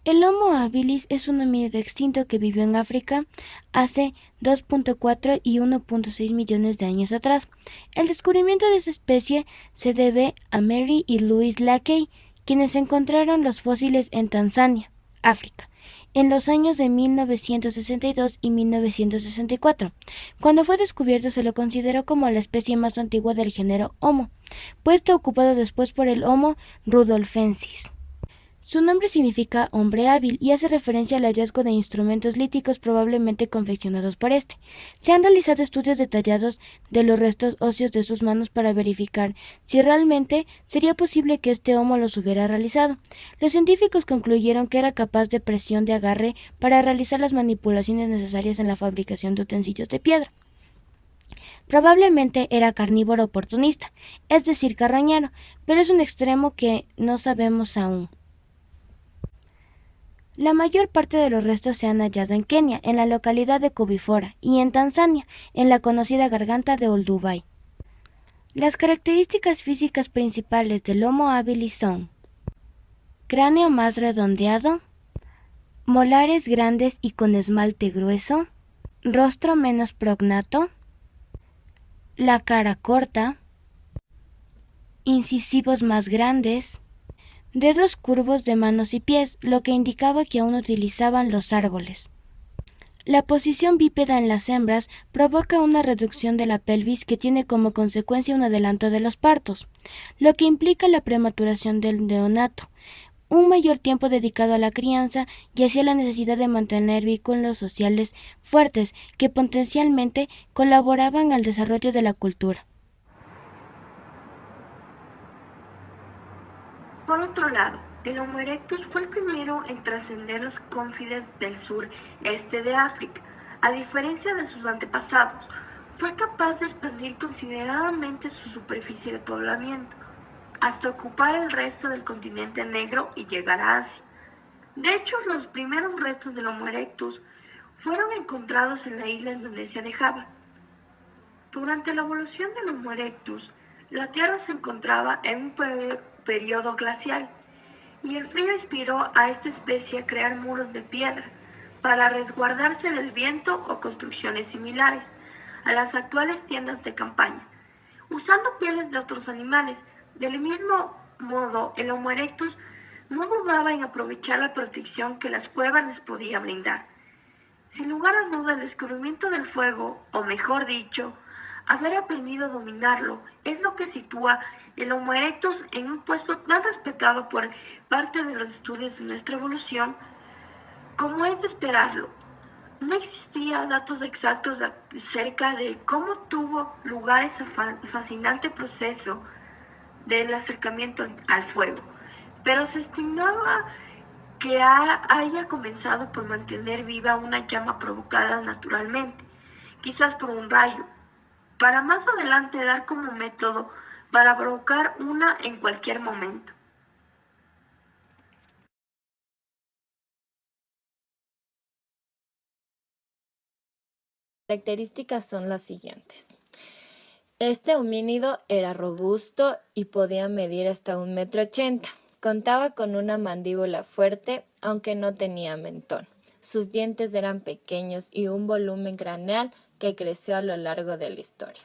El Homo habilis es un homínido extinto que vivió en África hace 2.4 y 1.6 millones de años atrás. El descubrimiento de esta especie se debe a Mary y Louis Leakey, quienes encontraron los fósiles en Tanzania, África, en los años de 1962 y 1964. Cuando fue descubierto se lo consideró como la especie más antigua del género Homo, puesto ocupado después por el Homo rudolfensis. Su nombre significa hombre hábil y hace referencia al hallazgo de instrumentos líticos probablemente confeccionados por este. Se han realizado estudios detallados de los restos óseos de sus manos para verificar si realmente sería posible que este homo los hubiera realizado. Los científicos concluyeron que era capaz de presión de agarre para realizar las manipulaciones necesarias en la fabricación de utensilios de piedra. Probablemente era carnívoro oportunista, es decir, carroñero, pero es un extremo que no sabemos aún. La mayor parte de los restos se han hallado en Kenia, en la localidad de Kobifora, y en Tanzania, en la conocida garganta de Olduvai. Las características físicas principales del Homo habilis son: cráneo más redondeado, molares grandes y con esmalte grueso, rostro menos prognato, la cara corta, incisivos más grandes, dedos curvos de manos y pies, lo que indicaba que aún utilizaban los árboles. La posición bípeda en las hembras provoca una reducción de la pelvis que tiene como consecuencia un adelanto de los partos, lo que implica la prematuración del neonato, un mayor tiempo dedicado a la crianza y así la necesidad de mantener vínculos sociales fuertes que potencialmente colaboraban al desarrollo de la cultura. Por otro lado, el Homo erectus fue el primero en trascender los confines del sur-este de África. A diferencia de sus antepasados, fue capaz de expandir considerablemente su superficie de poblamiento, hasta ocupar el resto del continente negro y llegar a Asia. De hecho, los primeros restos del Homo erectus fueron encontrados en la isla indonesia de Java. Durante la evolución del Homo erectus, la Tierra se encontraba en un periodo glacial y el frío inspiró a esta especie a crear muros de piedra para resguardarse del viento o construcciones similares a las actuales tiendas de campaña, usando pieles de otros animales. Del mismo modo, el Homo erectus no dudaba en aprovechar la protección que las cuevas les podía brindar. Sin lugar a duda, el descubrimiento del fuego, o mejor dicho, haber aprendido a dominarlo, es lo que sitúa el Homo erectus en un puesto tan respetado por parte de los estudios de nuestra evolución como es de esperarlo. No existían datos exactos acerca de cómo tuvo lugar ese fascinante proceso del acercamiento al fuego, pero se estimaba que haya comenzado por mantener viva una llama provocada naturalmente, quizás por un rayo, para más adelante dar como método para provocar una en cualquier momento. Características son las siguientes. Este homínido era robusto y podía medir hasta 1,80 m. Contaba con una mandíbula fuerte, aunque no tenía mentón. Sus dientes eran pequeños y un volumen craneal que creció a lo largo de la historia.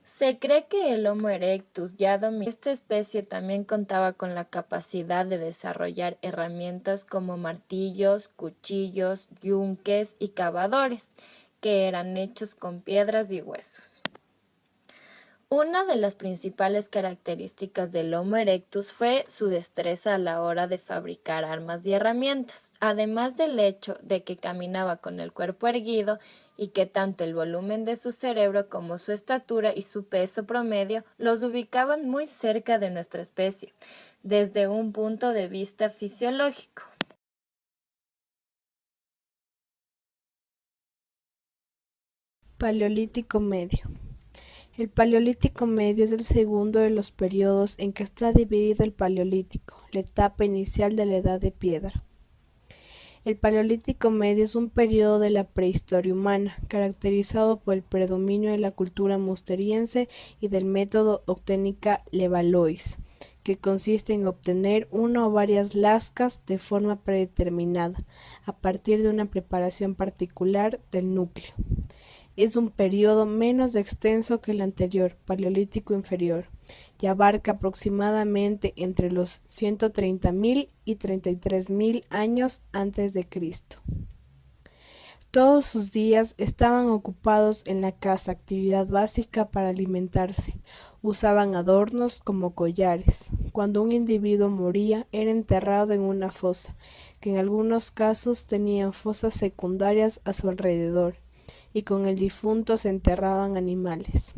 Se cree que el Homo erectus ya dominaba. Esta especie también contaba con la capacidad de desarrollar herramientas como martillos, cuchillos, yunques y cavadores, que eran hechos con piedras y huesos. Una de las principales características del Homo erectus fue su destreza a la hora de fabricar armas y herramientas, además del hecho de que caminaba con el cuerpo erguido y que tanto el volumen de su cerebro como su estatura y su peso promedio los ubicaban muy cerca de nuestra especie, desde un punto de vista fisiológico. Paleolítico Medio. El Paleolítico Medio es el segundo de los periodos en que está dividido el Paleolítico, la etapa inicial de la Edad de Piedra. El Paleolítico Medio es un periodo de la prehistoria humana, caracterizado por el predominio de la cultura musteriense y del método Octénica-Levallois, que consiste en obtener una o varias lascas de forma predeterminada, a partir de una preparación particular del núcleo. Es un periodo menos extenso que el anterior, Paleolítico inferior, y abarca aproximadamente entre los 130.000 y 33.000 años antes de Cristo. Todos sus días estaban ocupados en la caza, actividad básica para alimentarse. Usaban adornos como collares. Cuando un individuo moría, era enterrado en una fosa, que en algunos casos tenían fosas secundarias a su alrededor, y con el difunto se enterraban animales,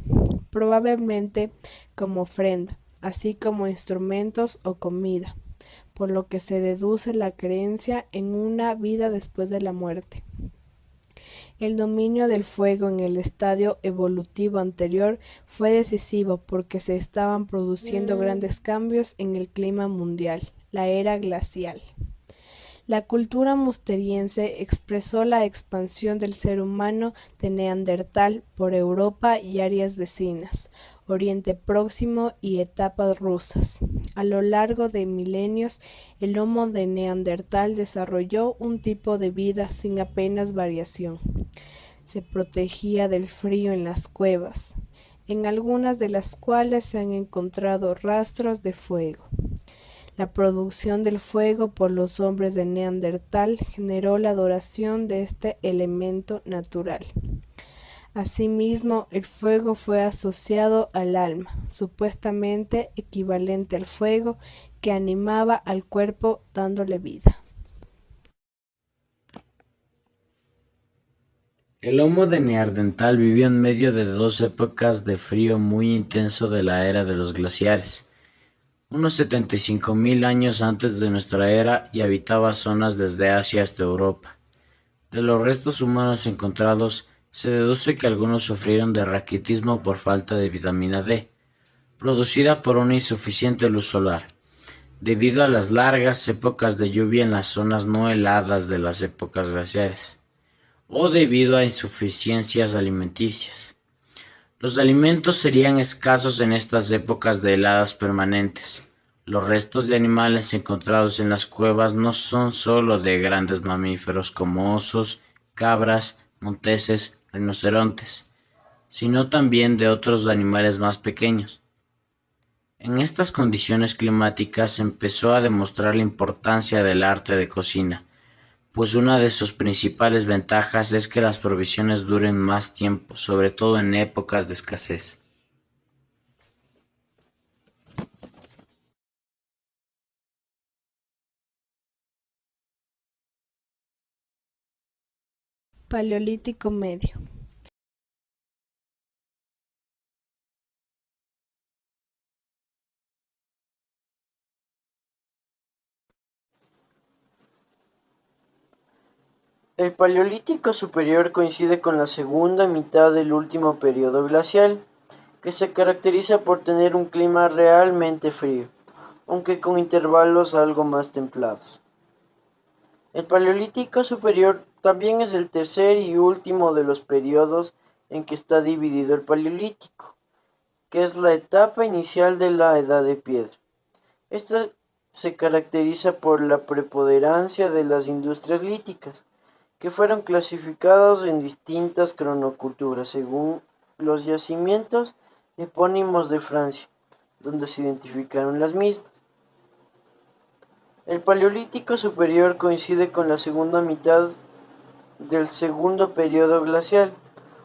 probablemente como ofrenda, así como instrumentos o comida, por lo que se deduce la creencia en una vida después de la muerte. El dominio del fuego en el estadio evolutivo anterior fue decisivo porque se estaban produciendo grandes cambios en el clima mundial, la era glacial. La cultura musteriense expresó la expansión del ser humano de Neandertal por Europa y áreas vecinas, Oriente Próximo y etapas rusas. A lo largo de milenios, el Homo de Neandertal desarrolló un tipo de vida sin apenas variación. Se protegía del frío en las cuevas, en algunas de las cuales se han encontrado rastros de fuego. La producción del fuego por los hombres de Neandertal generó la adoración de este elemento natural. Asimismo, el fuego fue asociado al alma, supuestamente equivalente al fuego que animaba al cuerpo dándole vida. El Homo de Neandertal vivió en medio de dos épocas de frío muy intenso de la era de los glaciares, unos 75.000 años antes de nuestra era, y habitaba zonas desde Asia hasta Europa. De los restos humanos encontrados, se deduce que algunos sufrieron de raquitismo por falta de vitamina D, producida por una insuficiente luz solar, debido a las largas épocas de lluvia en las zonas no heladas de las épocas glaciares, o debido a insuficiencias alimenticias. Los alimentos serían escasos en estas épocas de heladas permanentes. Los restos de animales encontrados en las cuevas no son solo de grandes mamíferos como osos, cabras, monteses, rinocerontes, sino también de otros animales más pequeños. En estas condiciones climáticas se empezó a demostrar la importancia del arte de cocina, pues una de sus principales ventajas es que las provisiones duren más tiempo, sobre todo en épocas de escasez. Paleolítico medio. El Paleolítico superior coincide con la segunda mitad del último periodo glacial, que se caracteriza por tener un clima realmente frío, aunque con intervalos algo más templados. El Paleolítico superior también es el tercer y último de los periodos en que está dividido el Paleolítico, que es la etapa inicial de la Edad de Piedra. Esta se caracteriza por la preponderancia de las industrias líticas, que fueron clasificados en distintas cronoculturas según los yacimientos epónimos de Francia, donde se identificaron las mismas. El Paleolítico superior coincide con la segunda mitad del segundo periodo glacial.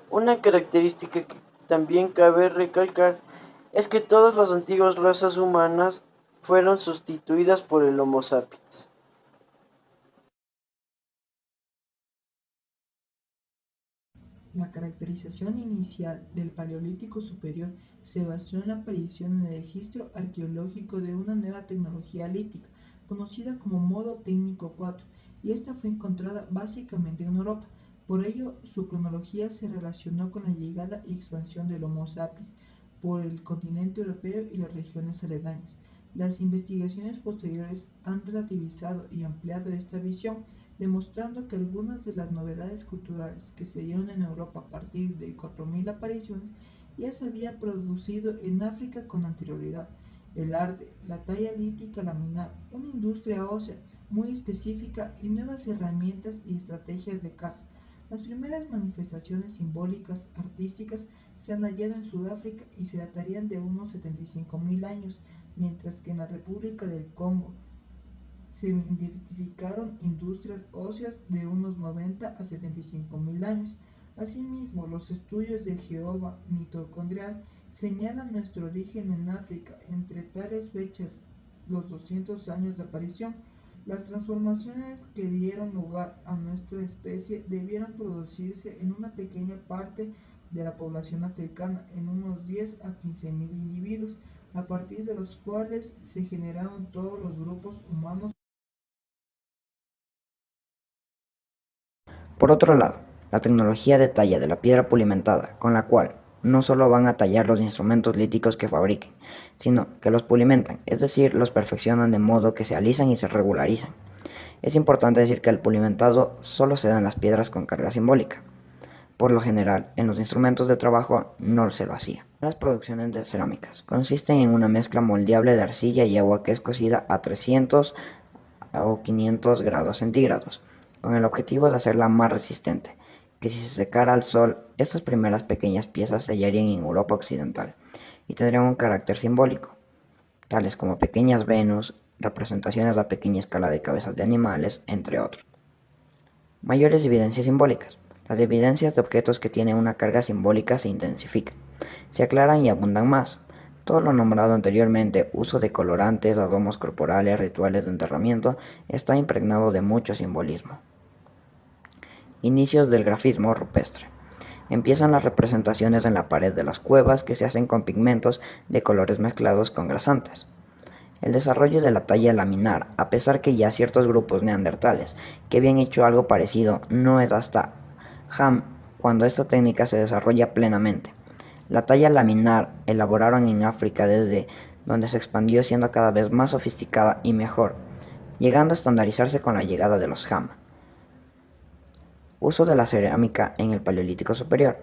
Una característica que también cabe recalcar es que todas las antiguas razas humanas fueron sustituidas por el Homo sapiens. La caracterización inicial del Paleolítico superior se basó en la aparición en el registro arqueológico de una nueva tecnología lítica, conocida como modo técnico 4, y esta fue encontrada básicamente en Europa. Por ello, su cronología se relacionó con la llegada y expansión del Homo sapiens por el continente europeo y las regiones aledañas. Las investigaciones posteriores han relativizado y ampliado esta visión, demostrando que algunas de las novedades culturales que se dieron en Europa a partir de 4.000 apariciones ya se habían producido en África con anterioridad. el arte, la talla lítica laminar, una industria ósea muy específica y nuevas herramientas y estrategias de caza. Las primeras manifestaciones simbólicas artísticas se han hallado en Sudáfrica y se datarían de unos 75.000 años, mientras que en la República del Congo se identificaron industrias óseas de unos 90 a 75.000 años. Asimismo, los estudios del genoma mitocondrial señalan nuestro origen en África entre tales fechas, los 200 años de aparición. Las transformaciones que dieron lugar a nuestra especie debieron producirse en una pequeña parte de la población africana, en unos 10 a 15.000 individuos, a partir de los cuales se generaron todos los grupos humanos. Por otro lado, la tecnología de talla de la piedra pulimentada, con la cual no solo van a tallar los instrumentos líticos que fabriquen, sino que los pulimentan, es decir, los perfeccionan de modo que se alisan y se regularizan. Es importante decir que el pulimentado solo se da en las piedras con carga simbólica. Por lo general, en los instrumentos de trabajo no se lo hacía. Las producciones de cerámicas consisten en una mezcla moldeable de arcilla y agua que es cocida a 300 o 500 grados centígrados, con el objetivo de hacerla más resistente, que si se secara al sol, estas primeras pequeñas piezas se hallarían en Europa occidental y tendrían un carácter simbólico, tales como pequeñas Venus, representaciones a pequeña escala de cabezas de animales, entre otros. Mayores evidencias simbólicas. Las evidencias de objetos que tienen una carga simbólica se intensifican, se aclaran y abundan más. Todo lo nombrado anteriormente, uso de colorantes, adornos corporales, rituales de enterramiento, está impregnado de mucho simbolismo. Inicios del grafismo rupestre. Empiezan las representaciones en la pared de las cuevas que se hacen con pigmentos de colores mezclados con grasantes. El desarrollo de la talla laminar, a pesar que ya ciertos grupos neandertales que habían hecho algo parecido, no es hasta Ham cuando esta técnica se desarrolla plenamente. La talla laminar elaboraron en África desde donde se expandió siendo cada vez más sofisticada y mejor, llegando a estandarizarse con la llegada de los Ham. Uso de la cerámica en el Paleolítico Superior.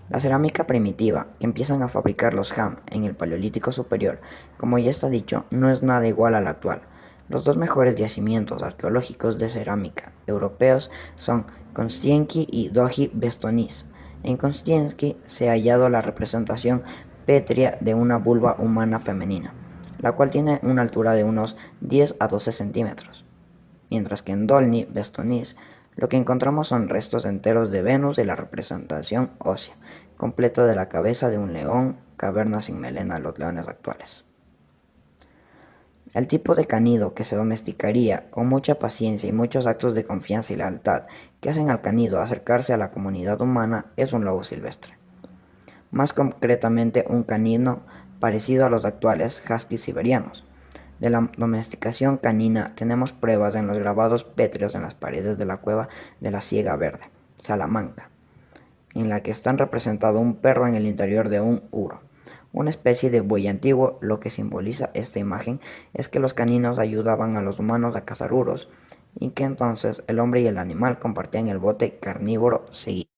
La cerámica primitiva que empiezan a fabricar los Ham en el Paleolítico Superior, como ya está dicho, no es nada igual a la actual. Los dos mejores yacimientos arqueológicos de cerámica europeos son Kościęki y Dolní Bestocznice. En Kościęki se ha hallado la representación pétrea de una vulva humana femenina, la cual tiene una altura de unos 10 a 12 centímetros, mientras que en Dolní Bestocznice lo que encontramos son restos enteros de Venus y la representación ósea completa de la cabeza de un león, caverna sin melena de los leones actuales. El tipo de canido que se domesticaría con mucha paciencia y muchos actos de confianza y lealtad que hacen al canido acercarse a la comunidad humana es un lobo silvestre. Más concretamente un canino parecido a los actuales huskies siberianos. De la domesticación canina tenemos pruebas en los grabados pétreos en las paredes de la cueva de la Siega Verde, Salamanca, en la que están representado un perro en el interior de un uro, una especie de buey antiguo. Lo que simboliza esta imagen es que los caninos ayudaban a los humanos a cazar uros y que entonces el hombre y el animal compartían el bote carnívoro seguido.